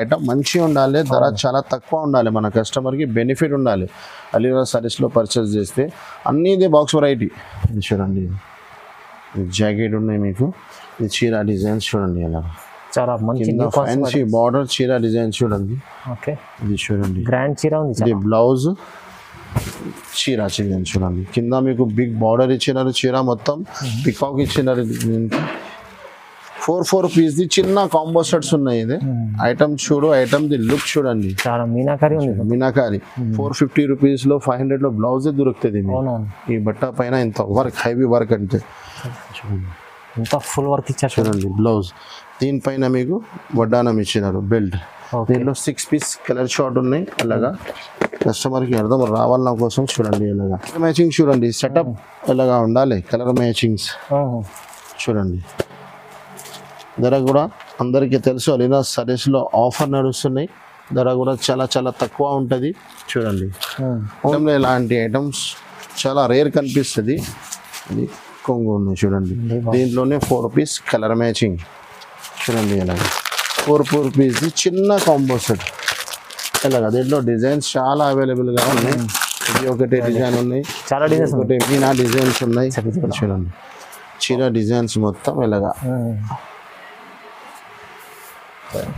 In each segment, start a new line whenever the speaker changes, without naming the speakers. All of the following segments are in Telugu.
ఐటమ్ మంచిగా ఉండాలి, ధర చాలా తక్కువ ఉండాలి, మన కస్టమర్కి బెనిఫిట్ ఉండాలి. అలీనా సారీస్లో పర్చేస్ చేస్తే అన్నీ ఇదే బాక్స్ వెరైటీ. ఇది చూడండి, జాకెట్ ఉన్నాయి మీకు. ఇది చీర డిజైన్స్ చూడండి, అలా
చాలా మంచి
ఫ్యాన్సీ బార్డర్ చీర డిజైన్ చూడండి.
ఓకే,
ఇది చూడండి
గ్రాండ్ చీర ఉంది.
ఇది బ్లౌజ్ చీర డిజైన్ చూడండి. కింద మీకు బిగ్ బార్డర్ ఇచ్చినారు, చీర మొత్తం పికాక్ ఇచ్చినారు. 4 పీస్ది చిన్న కాంబో సెట్స్ ఉన్నాయి. ఇది ఐటమ్ చూడు, ఐటమ్ ది లుక్ చూడండి,
చాలా మీనాకారి ఉంది.
మీనాకారి 450 రూపీస్లో 500లో బ్లౌజే దొరుకుతుంది. ఈ బట్ట పైన ఇంత వర్క్, హెవీ వర్క్ అంటే చూడండి,
ఇంత ఫుల్ వర్క్ ఇచ్చారు
చూడండి. బ్లౌజ్ దీనిపైన మీకు వడ్డానం ఇచ్చినారు, బెల్ట్. దీంట్లో 6 పీస్ కలర్ షార్ట్ ఉన్నాయి. అలాగా కస్టమర్కి అర్థం రావాలన్న కోసం చూడండి. ఇలాగా మ్యాచింగ్ చూడండి, సెటప్ ఇలాగా ఉండాలి, కలర్ మ్యాచింగ్స్ చూడండి. ధర కూడా అందరికీ తెలుసు, అలీనా సారీస్లో ఆఫర్ నడుస్తున్నాయి. ధర కూడా చాలా చాలా తక్కువ ఉంటుంది చూడండి. ఇలాంటి ఐటమ్స్ చాలా రేర్ కనిపిస్తుంది. ఇది కొంగు ఉన్నాయి చూడండి, దీంట్లోనే 4 పీస్ కలర్ మ్యాచింగ్ చూడండి. ఇలాగా 4 పీస్ చిన్న కాంబో సెట్. ఇలాగా దీంట్లో డిజైన్స్ చాలా అవైలబుల్గా ఉన్నాయి. ఇది ఒకటి డిజైన్ ఉన్నాయి,
చాలా డిజైన్స్,
ఒకటి మీనా డిజైన్స్ ఉన్నాయి చూడండి. చీర డిజైన్స్ మొత్తం ఇలాగా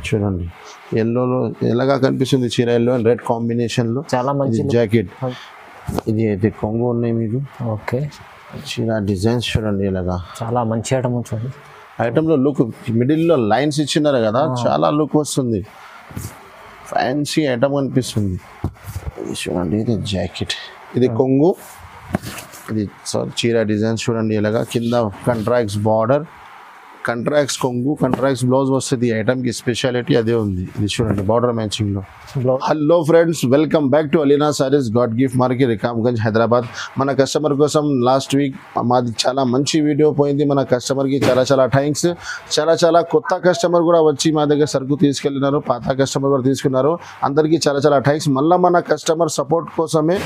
చూడండి. ఎల్లోలో ఎలాగా కనిపిస్తుంది చీర, ఎల్లో అండ్ రెడ్ కాంబినేషన్లో చాలా మంచి జాకెట్. ఇది అయితే కొంగు ఉన్నాయి మీకు.
ఓకే,
చీర డిజైన్స్ చూడండి, ఇలాగా చాలా
మంచి ఐటమ్ చూడండి.
ఐటమ్లో లుక్ మిడిల్లో లైన్స్ ఇచ్చినారు కదా, చాలా లుక్ వస్తుంది, ఫ్యాన్సీ ఐటమ్ అనిపిస్తుంది. ఇది చూడండి, ఇది జాకెట్, ఇది కొంగు, ఇది చీర డిజైన్స్ చూడండి. ఇలాగా కింద కంట్రాక్ట్స్ బార్డర్, కంట్రాక్ట్స్ కొంగు, కంట్రాక్ట్స్ బ్లౌజ్ వస్తుంది. ఐటమ్కి స్పెషాలిటీ అదే ఉంది. ఇది చూడండి బార్డర్ మ్యాచింగ్లో. Hello friends, welcome back to Aleena Sarees, God gift market, Rikabgunj, Hyderabad. మన కస్టమర్ కోసం లాస్ట్ వీక్ మాది చాలా మంచి వీడియో పోయింది. మన కస్టమర్కి చాలా చాలా థ్యాంక్స్. చాలా కొత్త కస్టమర్ కూడా వచ్చి మా దగ్గర సరుకు తీసుకెళ్ళినారు, పాత కస్టమర్ కూడా తీసుకున్నారు. అందరికీ చాలా థ్యాంక్స్. మళ్ళీ మన కస్టమర్ సపోర్ట్ కోసమే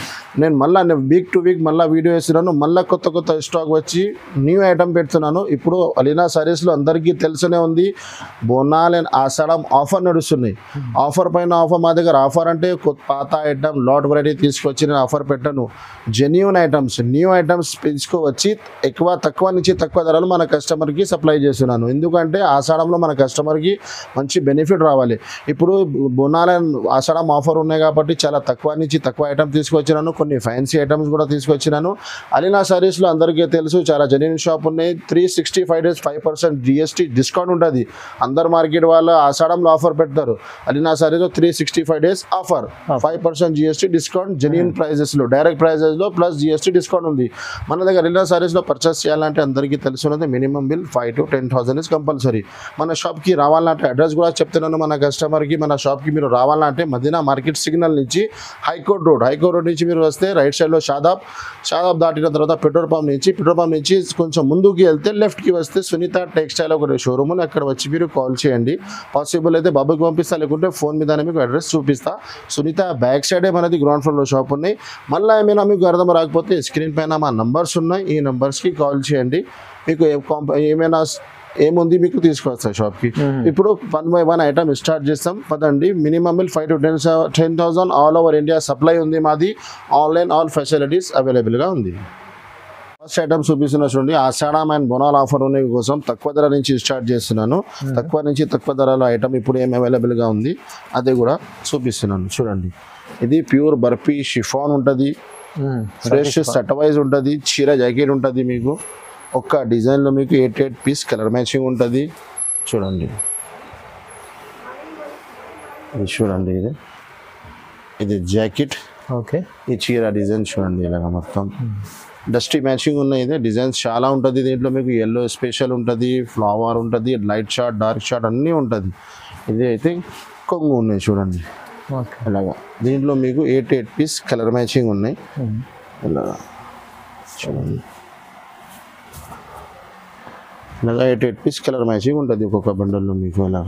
నేను వీక్ టు వీక్ మళ్ళీ వీడియో వేస్తున్నాను. మళ్ళీ కొత్త స్టాక్ వచ్చి న్యూ ఐటమ్ పెడుతున్నాను. ఇప్పుడు అలీనా సారీస్లో అందరికీ తెలుసునే ఉంది, బోనాల్ అండ్ ఆషాఢం ఆఫర్ నడుస్తున్నాయి. ఆఫర్ పైన ఆఫర్. మా దగ్గర ఆఫర్ అంటే పాత ఐటమ్ లాట్ వెరైటీ తీసుకొచ్చి నేను ఆఫర్ పెట్టాను. జెన్యూన్ ఐటమ్స్, న్యూ ఐటమ్స్ తీసుకువచ్చి తక్కువ నుంచి తక్కువ ధరలు మన కస్టమర్కి సప్లై చేస్తున్నాను. ఎందుకంటే ఆషాఢంలో మన కస్టమర్కి మంచి బెనిఫిట్ రావాలి. ఇప్పుడు బోనాల్ అండ్ ఆషాఢం ఆఫర్ ఉన్నాయి కాబట్టి చాలా తక్కువ నుంచి తక్కువ ఐటమ్ తీసుకొచ్చినాను. కొన్ని ఫ్యాన్సీ ఐటమ్స్ కూడా తీసుకొచ్చినాను. అలీనా సారీస్లో అందరికీ తెలుసు చాలా జెన్యూన్ షాప్ ఉన్నాయి. 365 days 5% GST డిస్కౌంట్ ఉంటుంది. అందరు మార్కెట్ వాళ్ళు ఆషాఢంలో ఆఫర్ పెడతారు. అలీనా సారీలో 365 days offer, 5% GST discount, genuine ప్రైజెస్లో, డైరెక్ట్ ప్రైజెస్లో ప్లస్ GST డిస్కౌంట్ ఉంది. మన దగ్గర అలీనా సారీస్లో పర్చేస్ చేయాలంటే అందరికీ తెలుసున్నది, minimum bill 5,000 to 10,000 is compulsory. మన షాప్కి రావాలంటే అడ్రస్ కూడా చెప్తున్నాను మన కస్టమర్కి. మన షాప్కి మీరు రావాలంటే మదీనా మార్కెట్ సిగ్నల్ నుంచి హైకోర్ట్ రోడ్ నుంచి మీరు వస్తే రైట్ సైడ్లో షాదాబ్ దాటిన తర్వాత పెట్రోల్ పంప్ నుంచి కొంచెం ముందుకు వెళ్తే లెఫ్ట్కి వస్తే సునీత టెక్స్టైల్ ఒకటి షోరూమ్ ఉంది. అక్కడ వచ్చి మీరు కాల్ చేయండి. పాసిబుల్ అయితే బాబుకి పంపిస్తా, లేకుంటే ఫోన్ మీద మీకు అడ్రస్ చూపిస్తా. సునీత బ్యాక్ సైడే మనది గ్రౌండ్ ఫ్లోర్లో షాప్ ఉన్నాయి. మళ్ళీ ఏమైనా మీకు అర్థం రాకపోతే స్క్రీన్ పైన మా నంబర్స్ ఉన్నాయి, ఈ నంబర్స్కి కాల్ చేయండి. మీకు ఏమైనా ఏముంది మీకు తీసుకొస్తాయి షాప్కి. ఇప్పుడు 1 by 1 ఐటమ్ స్టార్ట్ చేస్తాం పదండి. Minimum bill 5,000 to 10,000 all over India supply ఉంది మాది. ఆన్లైన్ ఆల్ ఫెసిలిటీస్ అవైలబుల్గా ఉంది. ఫస్ట్ ఐటమ్ చూపిస్తున్నా చూడండి, ఆషాఢం అండ్ బోనాల్ ఆఫర్ ఉన్నాయి కోసం తక్కువ ధర నుంచి స్టార్ట్ చేస్తున్నాను. తక్కువ ధరలో ఐటమ్ ఇప్పుడు ఏం అవైలబుల్గా ఉంది అదే కూడా చూపిస్తున్నాను చూడండి. ఇది ప్యూర్ బర్ఫీ షిఫాన్ ఉంటుంది, ఫ్రెష్ సెట్ వైజ్ ఉంటుంది, చీర జాకెట్ ఉంటుంది. మీకు ఒక్క డిజైన్లో మీకు 8 పీస్ కలర్ మ్యాచింగ్ ఉంటుంది చూడండి. ఇది చూడండి, ఇది జాకెట్.
ఓకే,
ఈ చీర డిజైన్ చూడండి, ఇలాగ మొత్తం డస్టీ మ్యాచింగ్ ఉన్నాయి. ఇది డిజైన్స్ చాలా ఉంటుంది. దీంట్లో మీకు ఎల్లో స్పెషల్ ఉంటుంది, ఫ్లవర్ ఉంటుంది, లైట్ షార్ట్, డార్క్ షార్ట్ అన్నీ ఉంటుంది. ఇది అయితే కొంగు ఉన్నాయి చూడండి, ఇలాగా. దీంట్లో మీకు 8 పీస్ కలర్ మ్యాచింగ్ ఉన్నాయి. ఇలాగా చూడండి, ఇలాగా 8 పీస్ కలర్ మ్యాచింగ్ ఉంటుంది ఒక్కొక్క బండల్లో మీకు. ఇలా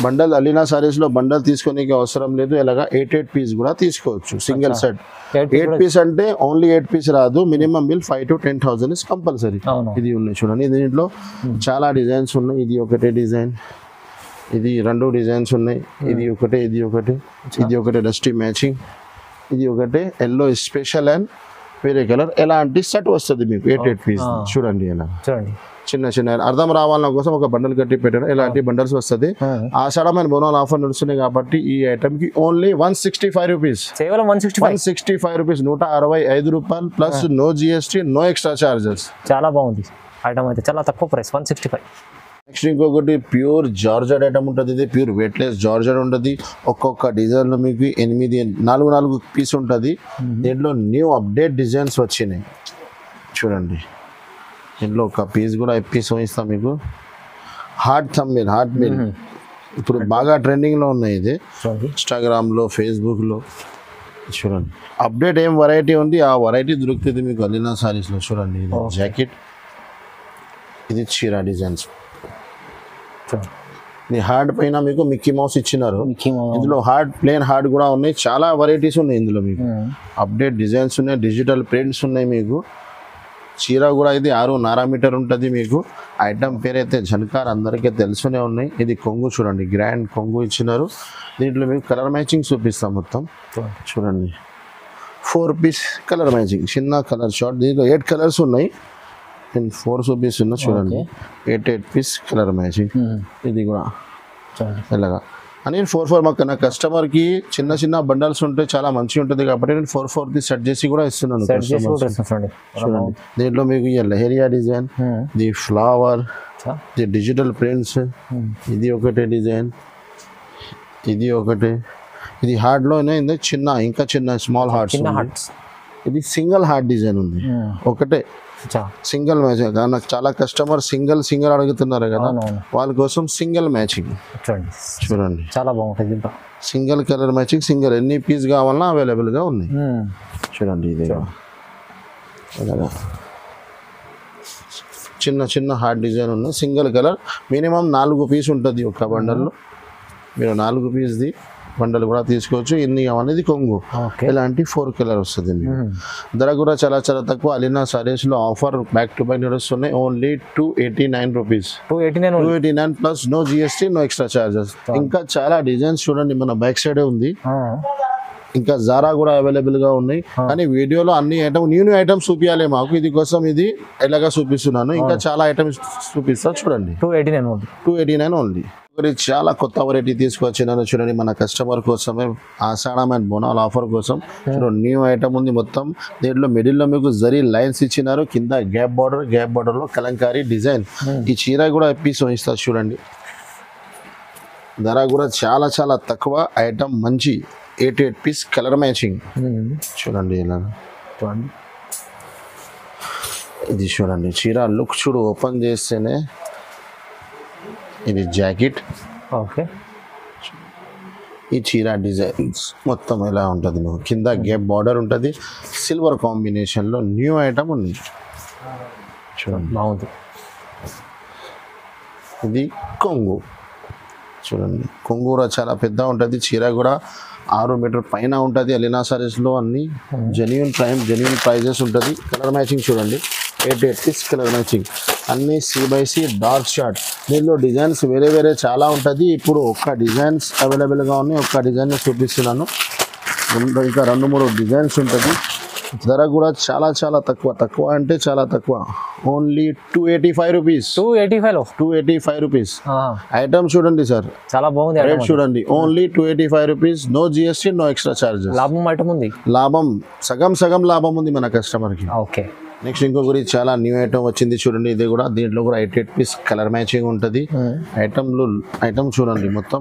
బండల్ అలీనా సారీస్లో బండల్ తీసుకోనికి అవసరం లేదు. ఇలాగా 8 పీస్ కూడా తీసుకోవచ్చు సింగిల్ సెట్. 8 పీస్ అంటే ఓన్లీ 8 పీస్ రాదు, minimum bill 5,000 to 10,000 is compulsory. ఇది ఉన్నాయి చూడండి, దీంట్లో చాలా డిజైన్స్ ఉన్నాయి. ఇది ఒకటే డిజైన్, ఇది రెండు డిజైన్స్ ఉన్నాయి. ఇది ఒకటే ఇది ఒకటే, ఇది ఒకటే డస్టీ మ్యాచింగ్, ఇది ఒకటే ఎల్లో స్పెషల్ అండ్ వేరే కలర్. ఎలాంటి సెట్ వస్తుంది మీకు 8 పీస్. చూడండి ఎలా
చూడండి
చిన్న చిన్న అర్థం రావాలన్న కోసం ఒక బండల్ కట్టి పెట్టారు. ఇలాంటి బండల్స్ వస్తుంది. ఆషాఢమైన బోనాలు ఆఫర్ నడుస్తున్నాయి కాబట్టి ఈ ఐటమ్ కి ఓన్లీ 165 రూపీస్.
కేవలం
165 రూపీస్, 165 రూపాయలు plus no GST, no extra charges.
చాలా బాగుంది ఐటమ్ అయితే, చాలా తక్కువ ప్రైస్ 165.
నెక్స్ట్ ఇంకొకటి ప్యూర్ జార్జెట్ ఐటమ్ ఉంటుంది. ఇది ప్యూర్ వెయిట్లెస్ జార్జెట్ ఉంటుంది. ఒక్కొక్క డిజైన్లో మీకు 4 పీస్ ఉంటుంది. దీంట్లో న్యూ అప్డేట్ డిజైన్స్ వచ్చినాయి చూడండి. దీంట్లో ఒక పీస్ కూడా పీస్ ఇస్తాం మీకు. హార్ట్ థంబ్నెయిల్, హార్ట్ మిల్ ఇప్పుడు బాగా ట్రెండింగ్లో ఉన్నాయి. ఇది ఇన్స్టాగ్రామ్లో, ఫేస్బుక్లో చూడండి. అప్డేట్ ఏం వెరైటీ ఉంది ఆ వెరైటీ దొరుకుతుంది మీకు అలీనా సారీస్లో. చూడండి ఇది జాకెట్, ఇది చీర డిజైన్స్. ఇది హార్డ్ పైన మీకు మిక్కీ మౌస్ ఇచ్చినారు. ఇందులో హార్డ్, ప్లేన్ హార్డ్ కూడా ఉన్నాయి. చాలా వెరైటీస్ ఉన్నాయి ఇందులో మీకు. అప్డేట్ డిజైన్స్ ఉన్నాయి, డిజిటల్ ప్రింట్స్ ఉన్నాయి మీకు. చీర కూడా ఇది 6.5 మీటర్ ఉంటుంది మీకు. ఐటమ్ పేరు అయితే జన్కార్, అందరికీ తెలుసునే ఉన్నాయి. ఇది కొంగు చూడండి, గ్రాండ్ కొంగు ఇచ్చినారు. దీంట్లో మీకు కలర్ మ్యాచింగ్ చూపిస్తాం మొత్తం. చూడండి 4 పీస్ కలర్ మ్యాచింగ్, చిన్న కలర్ షార్ట్. దీంట్లో 8 కలర్స్ ఉన్నాయి. నేను 4 చూపిస్తున్నా చూడండి. 8 పీస్ కలర్ మ్యాచింగ్. ఇది కూడా ఇలాగా అని 4 మాకు నా కస్టమర్కి చిన్న చిన్న బండల్స్ ఉంటే చాలా మంచిగా ఉంటుంది కాబట్టి నేను 4 సెట్ చేసి కూడా ఇస్తున్నాను. చూడండి దీంట్లో మీకు ఈ leheriya design, the flower, the digital prints, ఇది ఒకటే డిజైన్, ఇది ఒకటే. ఇది హార్డ్లోనే చిన్న, ఇంకా చిన్న స్మాల్ హార్ట్స్. ఇది సింగిల్ హార్ట్ డిజైన్ ఉంది, ఒకటే సింగిల్ మ్యాచింగ్. నాకు చాలా కస్టమర్ సింగిల్ అడుగుతున్నారు కదా, వాళ్ళ కోసం సింగిల్ మ్యాచింగ్ చూడండి.
చాలా బాగుంటుంది.
సింగిల్ కలర్ మ్యాచింగ్, సింగిల్ ఎన్ని పీస్ కావాలన్నా అవైలబుల్గా ఉన్నాయి. చూడండి ఇది చిన్న చిన్న హార్ట్ డిజైన్ ఉన్నాయి. సింగిల్ కలర్ మినిమం 4 పీస్ ఉంటుంది ఒక బండల్లో. మీరు 4 పీస్ది బండలు కూడా తీసుకోవచ్చు. ఇన్ని అనేది కొంగు, ఇలాంటి 4 కలర్ వస్తుంది. ధర కూడా చాలా చాలా తక్కువ. అలీనా సారీస్లో ఆఫర్ బ్యాక్ టు బ్యాక్ నడుస్తున్నాయి. Only 289 rupees. 289 plus no GST, no extra charges. ఇంకా చాలా డిజైన్స్ చూడండి, మన బ్యాక్ సైడే ఉంది. ఇంకా జారా కూడా అవైలబుల్గా ఉన్నాయి. కానీ వీడియోలో అన్ని ఐటమ్ న్యూ ఐటమ్స్ చూపించాలి మాకు, ఇది కోసం ఇది ఎలాగా చూపిస్తున్నాను. ఇంకా చాలా ఐటమ్స్ చూపిస్తా చూడండి. 289 ఓన్లీ. చాలా కొత్త వెరైటీ తీసుకొచ్చినాను చూడండి మన కస్టమర్ కోసమే. ఆషాఢమైన బోనాల ఆఫర్ కోసం న్యూ ఐటమ్ ఉంది మొత్తం. దీంట్లో మిడిల్లో మీకు జరీ లైన్స్ ఇచ్చినారు, కింద గ్యాప్ బార్డర్లో కలంకారీ డిజైన్. ఈ చీర కూడా పీస్ ఇస్తా చూడండి. ధర కూడా చాలా చాలా తక్కువ. ఐటమ్ మంచి 8 పీస్ కలర్ మ్యాచింగ్ చూడండి. ఇలా ఇది చూడండి చీర లుక్ చూడు, ఓపెన్ చేస్తేనే. ఇది జాకెట్, ఈ చీర డిజైన్స్ మొత్తం ఎలా ఉంటుంది. కింద గ్యాప్ బార్డర్ ఉంటుంది, సిల్వర్ కాంబినేషన్లో న్యూ ఐటమ్ ఉంది చూడండి.
బాగుంది.
ఇది కొంగు చూడండి. కొంగు కూడా చాలా పెద్ద ఉంటుంది. చీర కూడా 6 మీటర్ పైన ఉంటుంది. అలీనా సారీస్లో అన్ని జెన్యూన్ ప్రైజెస్ ఉంటుంది. కలర్ మ్యాచింగ్ చూడండి, 8 పీస్ కలర్ మ్యాచింగ్, అన్ని C/C డార్క్ షార్ట్. దీనిలో డిజైన్స్ వేరే చాలా ఉంటుంది. ఇప్పుడు ఒక్క డిజైన్స్ అవైలబుల్గా ఉన్నాయి, ఒక్క డిజైన్ చూపిస్తున్నాను. ఇంకా 2-3 డిజైన్స్ ఉంటుంది. ధర కూడా చాలా చాలా తక్కువ అంటే చాలా తక్కువ. Only 285 rupees. 285 రూపీస్. ఐటమ్ చూడండి సార్,
చాలా బాగుంది.
రేట్ చూడండి, only 285 rupees. No GST, no extra charges.
లాభం ఐటమ్ ఉంది,
లాభం సగం లాభం ఉంది మన కస్టమర్కి.
ఓకే.
నెక్స్ట్ ఇంకొకటి చాలా న్యూ ఐటమ్ వచ్చింది చూడండి. ఇది కూడా దీంట్లో కూడా 8 పీస్ కలర్ మ్యాచింగ్ ఉంటుంది. ఐటమ్ చూడండి మొత్తం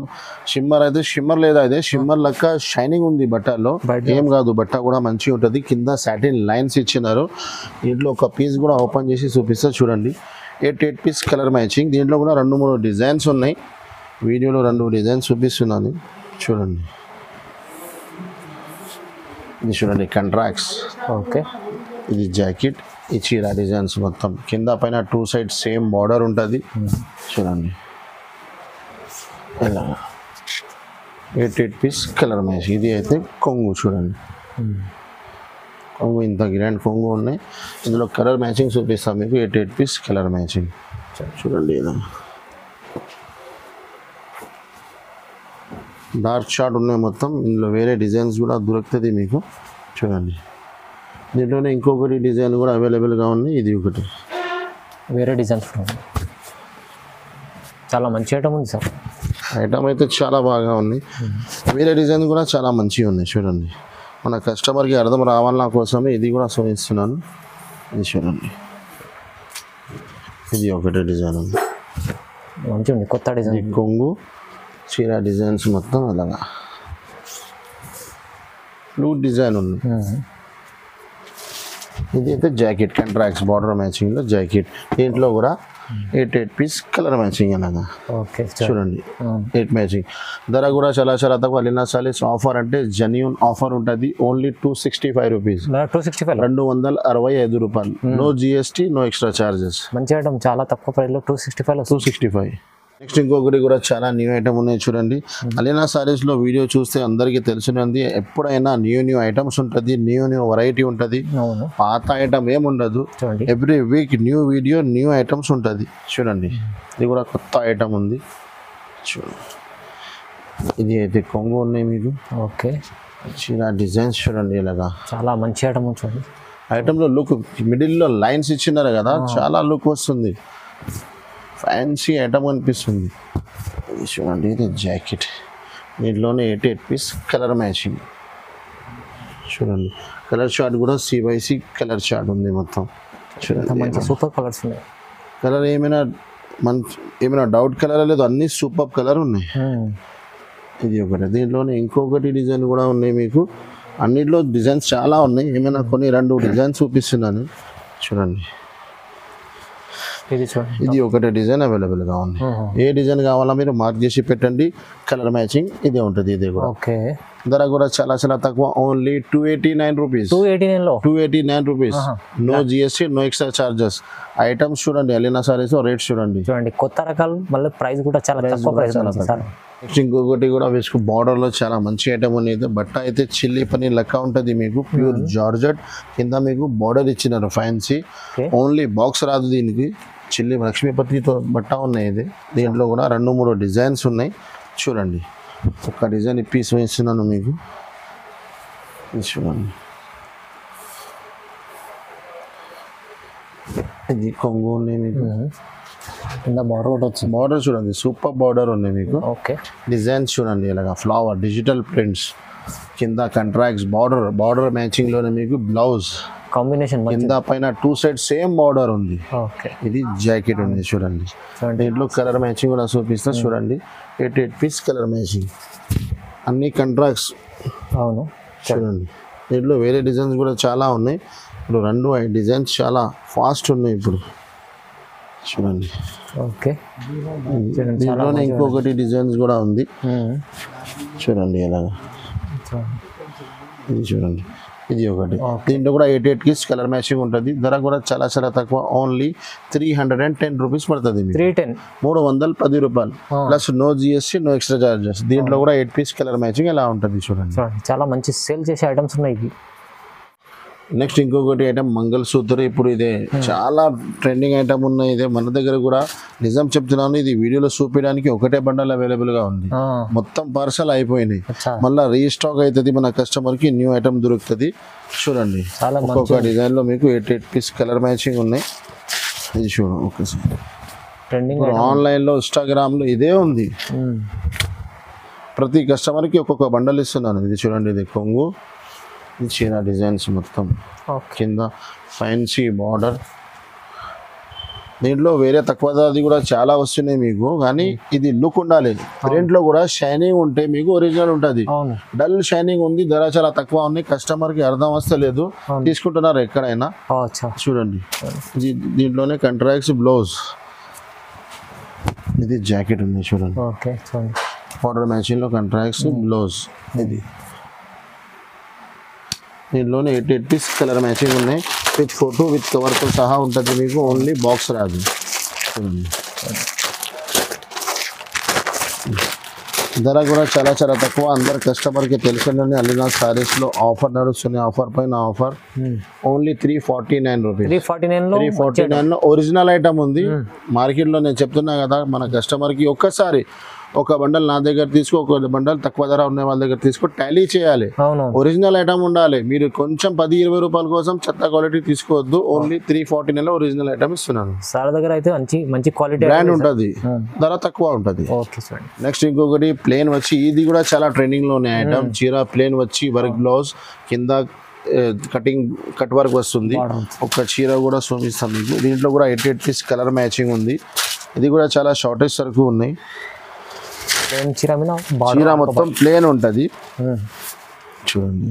షిమ్మర్ అయితే షిమ్మర్ లేదా, ఇదే షిమ్మర్ లెక్క షైనింగ్ ఉంది బట్టల్లో, ఏం కాదు. బట్ట కూడా మంచిగా ఉంటుంది. కింద సాటిన్ లైన్స్ ఇచ్చినారు. దీంట్లో ఒక పీస్ కూడా ఓపెన్ చేసి చూపిస్తా చూడండి. 8 పీస్ కలర్ మ్యాచింగ్. దీంట్లో కూడా 2-3 డిజైన్స్ ఉన్నాయి. వీడియోలో 2 డిజైన్స్ చూపిస్తున్నాను చూడండి. ఇది చూడండి కంట్రాక్ట్స్.
ఓకే.
ఇది జాకెట్, ఈ చీర డిజైన్స్ మొత్తం కింద పైన 2 సైడ్ సేమ్ బార్డర్ ఉంటుంది చూడండి. ఇలా 8 పీస్ కలర్ మ్యాచ్. ఇది అయితే కొంగు చూడండి, కొంగు ఇంత గ్రాండ్ కొంగు ఉన్నాయి. ఇందులో కలర్ మ్యాచింగ్ చూపిస్తాం మీకు. 8 పీస్ కలర్ మ్యాచింగ్ చూడండి. ఇలా డార్క్ షార్ట్ ఉన్నాయి మొత్తం. ఇందులో వేరే డిజైన్స్ కూడా దొరుకుతుంది మీకు. చూడండి దీంట్లోనే ఇంకొకటి డిజైన్ కూడా అవైలబుల్గా ఉంది. ఇది ఒకటి
వేరే డిజైన్స్ చాలా మంచి ఐటమ్ ఉంది సార్.
ఐటమ్ అయితే చాలా బాగా ఉంది. వేరే డిజైన్ కూడా చాలా మంచిగా ఉన్నాయి. చూడండి మన కస్టమర్కి అర్థం రావాలన్న కోసమే ఇది కూడా చూపిస్తున్నాను. ఇది చూడండి ఇది ఒకటే డిజైన్ ఉంది,
మంచిగా ఉంది. కొత్త డిజైన్
ఇది కొంగు చీర డిజైన్స్ మొత్తం అలాగా ఫ్లూట్ డిజైన్ ఉంది. ఇది అయితే జాకెట్ కంట్రాక్ట్స్ బార్డర్ మ్యాచింగ్లో జాకెట్. దీంట్లో కూడా 8 పీస్ కలర్ మ్యాచింగ్ అలాగా.
ఓకే
చూడండి 8 మ్యాచింగ్. ధర కూడా చాలా చాలా తక్కువ. అలీనా సారీస్ ఆఫర్ అంటే జెన్యూన్ ఆఫర్ ఉంటుంది. ఓన్లీ 265 రూపీస్,
265
265 రూపాయలు. No GST, no extra charges.
మంచి ఐటమ్ చాలా తక్కువ ప్రైస్లో 265.
నెక్స్ట్ ఇంకొకటి కూడా చాలా న్యూ ఐటమ్ ఉన్నాయి. చూడండి అలీనా సారీస్లో వీడియో చూస్తే అందరికీ తెలిసినది. ఎప్పుడైనా న్యూ ఐటమ్స్ ఉంటుంది, న్యూ వెరైటీ ఉంటుంది.
అవును,
పాత ఐటమ్ ఏముండదు.
చూడండి
every week new video new items ఉంటుంది. చూడండి ఇది కూడా కొత్త ఐటమ్ ఉంది. చూడండి ఇది అయితే కొంగు ఉన్నాయి మీకు.
ఓకే
చీర డిజైన్స్ చూడండి ఇలాగా
చాలా మంచి ఐటమ్ చూడండి.
ఐటమ్లో లుక్ మిడిల్లో లైన్స్ ఇచ్చినారు కదా, చాలా లుక్ వస్తుంది. ఫ్యాన్సీ ఐటమ్ అనిపిస్తుంది. ఇది చూడండి ఇది జాకెట్. దీంట్లోనే 8 పీస్ కలర్ మ్యాచింగ్. చూడండి కలర్ చార్ట్ కూడా CYC కలర్ చార్ట్ ఉంది మొత్తం. చూడండి
మంచి సూపర్ కలర్స్ ఉన్నాయి.
కలర్ ఏమైనా డౌట్ కలర్ లేదు, అన్నీ సూపర్ కలర్ ఉన్నాయి. ఇది ఒకటి. దీంట్లోనే ఇంకొకటి డిజైన్ కూడా ఉన్నాయి మీకు. అన్నిట్లో డిజైన్స్ చాలా ఉన్నాయి. ఏమైనా కొన్ని 2 డిజైన్స్ చూపిస్తున్నాను. చూడండి
ఇది చూడండి,
ఇది ఒకటే డిజైన్ అవైలబుల్గా ఉంది. ఏ డిజైన్ కావాలా మీరు మార్క్ చేసి పెట్టండి. కలర్ మ్యాచింగ్ ఇదే ఉంటుంది. ఇది కూడా
ఓకే.
ధర కూడా చాలా చాలా తక్కువ. Only 289 rupees. 289 rupees. No GST, no extra charges. Items చూడండి అలీనా సారీస్ రేట్స్ చూడండి.
చూడండి కొత్త రకాలు, మళ్ళీ ప్రైస్ కూడా చాలా తక్కువ ప్రైస్.
నెక్స్ట్ ఇంకొకటి కూడా వేసుకు బార్డర్లో చాలా మంచి ఐటమ్ అనేది. బట్ట అయితే చిల్లీ పని లెక్క ఉంటుంది మీకు. ప్యూర్ జార్జెట్ కింద మీకు బార్డర్ ఇచ్చినారు ఫ్యాన్సీ. ఓన్లీ బాక్స్ రాదు దీనికి. చిల్లీ లక్ష్మీపతితో బట్ట ఉన్నాయి. ఇది దీంట్లో కూడా 2-3 డిజైన్స్ ఉన్నాయి. చూడండి ఒక డిజైన్ పీస్ వేస్తున్నాను మీకు. ఇది చూడండి ఇది కొంగు ఉన్నాయి మీకు.
కింద బార్డర్ కూడా వచ్చింది.
బార్డర్ చూడండి సూపర్ బార్డర్ ఉన్నాయి మీకు.
ఓకే
డిజైన్స్ చూడండి ఇలాగా ఫ్లవర్ డిజిటల్ ప్రింట్స్. కింద కంట్రాక్ట్స్ బార్డర్ మ్యాచింగ్లోనే మీకు బ్లౌజ్
కాంబినేషన్.
కింద పైన 2 సైడ్ సేమ్ బార్డర్ ఉంది.
ఓకే
ఇది జాకెట్ ఉంది చూడండి. దీంట్లో కలర్ మ్యాచింగ్ కూడా చూపిస్తా. చూడండి 8 పీస్ కలర్ మ్యాచింగ్. అన్ని కంట్రాక్ట్స్.
అవును
చూడండి దీంట్లో వేరే డిజైన్స్ కూడా చాలా ఉన్నాయి. ఇప్పుడు 2 డిజైన్స్ చాలా ఫాస్ట్ ఉన్నాయి ఇప్పుడు. చూడండి
ఓకే.
దీంట్లోనే ఇంకొకటి డిజైన్స్ కూడా ఉంది. చూడండి ఎలాగా. ఇది చూడండి ఇది ఒకటి. దీంట్లో కూడా 8 పీస్ కలర్ మ్యాచింగ్ ఉంటుంది. ధర కూడా చాలా చాలా తక్కువ. ఓన్లీ 310 రూపీస్ పడుతుంది. 310 రూపాయలు plus no GST, no extra charges. దీంట్లో కూడా 8 పీస్ కలర్ మ్యాచింగ్ ఎలా ఉంటుంది చూడండి.
చాలా మంచి సేల్ చేసే ఐటమ్స్ ఉన్నాయి.
నెక్స్ట్ ఇంకొకటి ఐటమ్ మంగళసూత్ర. ఇప్పుడు ఇదే చాలా ట్రెండింగ్ ఐటమ్ ఉన్నాయి. ఇదే మన దగ్గర కూడా నిజం చెప్తున్నాను, ఇది వీడియోలో చూపించడానికి ఒకటే బండల్ అవైలబుల్గా ఉంది. మొత్తం పార్సల్ అయిపోయినాయి. మళ్ళీ రీస్టాక్ అవుతుంది. మన కస్టమర్కి న్యూ ఐటమ్ దొరుకుతుంది. చూడండి ఒక్కొక్క డిజైన్లో మీకు 8 పీస్ కలర్ మ్యాచింగ్ ఉన్నాయి. ఇది చూడండి ఒకసారి.
ట్రెండింగ్
ఆన్లైన్లో ఇన్స్టాగ్రామ్లో ఇదే ఉంది. ప్రతి కస్టమర్కి ఒక్కొక్క బండల్ ఇస్తున్నాను. ఇది చూడండి ఇది కొంగు. ఇది చీర డిజైన్స్ మొత్తం. కింద ఫ్యాన్సీ బార్డర్. దీంట్లో వేరే తక్కువ ధరది కూడా చాలా వస్తున్నాయి మీకు. కానీ ఇది లుక్ ఉండాలి. ప్రింట్లో కూడా షైనింగ్ ఉంటే మీకు ఒరిజినల్ ఉంటుంది. డల్ షైనింగ్ ఉంది. ధర చాలా తక్కువ ఉంది. కస్టమర్కి అర్థం వస్తలేదు, తీసుకుంటున్నారు ఎక్కడైనా. చూడండి దీంట్లోనే కంట్రాక్ట్స్ బ్లౌజ్. ఇది జాకెట్ ఉంది చూడండి. బార్డర్ మ్యాచింగ్లో కంట్రాక్ట్స్ బ్లౌజ్. ఇది దీంట్లోనే 8 పీస్ కలర్ మ్యాచింగ్ ఉన్నాయి. విత్ ఫోటో విత్ కవర్తో సహా ఉంటుంది మీకు. ఓన్లీ బాక్స్ రాదు. ధర కూడా చాలా చాలా తక్కువ. అందరు కస్టమర్కి తెలిసిందని అలీనా సారీస్లో ఆఫర్ నడుస్తుంది. ఆఫర్ పైన ఆఫర్. Only 349 rupees. 349లో ఒరిజినల్ ఐటమ్ ఉంది. మార్కెట్లో నేను చెప్తున్నా కదా, మన కస్టమర్కి ఒక్కసారి ఒక బండల్ నా దగ్గర తీసుకో, ఒక బండల్ తక్కువ ధర ఉన్న వాళ్ళ దగ్గర తీసుకో, టాలీ చేయాలి.
అవునవును.
ఒరిజినల్ ఐటమ్ ఉండాలి. మీరు కొంచెం 10-20 రూపాయల కోసం చెత్త క్వాలిటీ తీసుకోవద్దు. ఓన్లీ 349 ఒరిజినల్ ఐటమ్ ఇస్తున్నాను.
సార్ దగ్గర అయితే మంచి క్వాలిటీ
బ్రాండ్ ఉంటుంది, ధర తక్కువ ఉంటుంది.
Okay sir.
నెక్స్ట్ ఇంకొకటి ప్లేన్ వచ్చి, ఇది కూడా చాలా ట్రెండింగ్ లో ఉన్న ఐటమ్. చీర ప్లేన్ వచ్చి వర్క్ బ్లౌజ్ కింద కట్ వర్క్ వస్తుంది. ఒక చీర కూడా చూపిస్తాం మీకు. దీంట్లో కూడా 88 పీస్ కలర్ మ్యాచింగ్ ఉంది. ఇది కూడా చాలా షార్టేజ్ సరుకు ఉన్నాయి. చీర మొత్తం ప్లేన్ ఉంటుంది చూడండి.